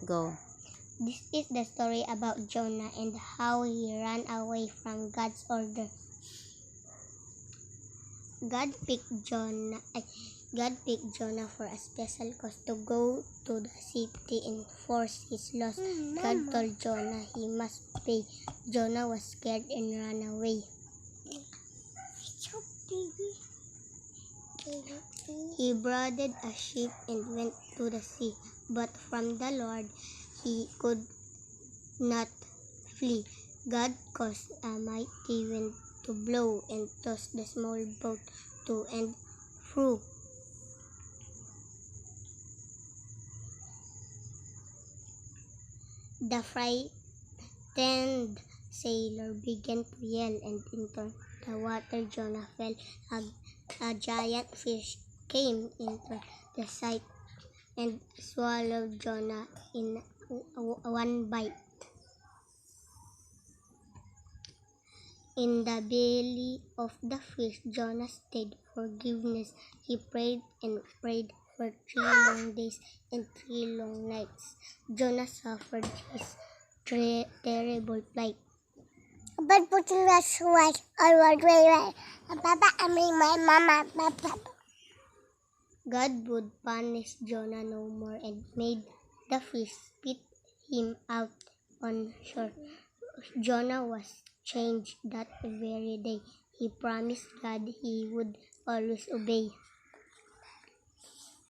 Go. This is the story about Jonah and how he ran away from God's order. God picked Jonah for a special cause to go to the city and enforce his laws. God told Jonah he must obey. Jonah was scared and ran away. He boarded a ship and went to the sea, but from the Lord he could not flee. God caused a mighty wind to blow and toss the small boat to and fro. The frightened sailor began to yell, and into the water Jonah fell. A giant fish came into the sight and swallowed Jonah in one bite. In the belly of the fish, Jonah stayed forgiveness. He prayed and prayed for 3 long days and 3 long nights. Jonah suffered his terrible plight. But putting was right. Papa, I mean my mama. Papa. God would punish Jonah no more and made the fish spit him out on shore. Jonah was changed that very day. He promised God he would always obey.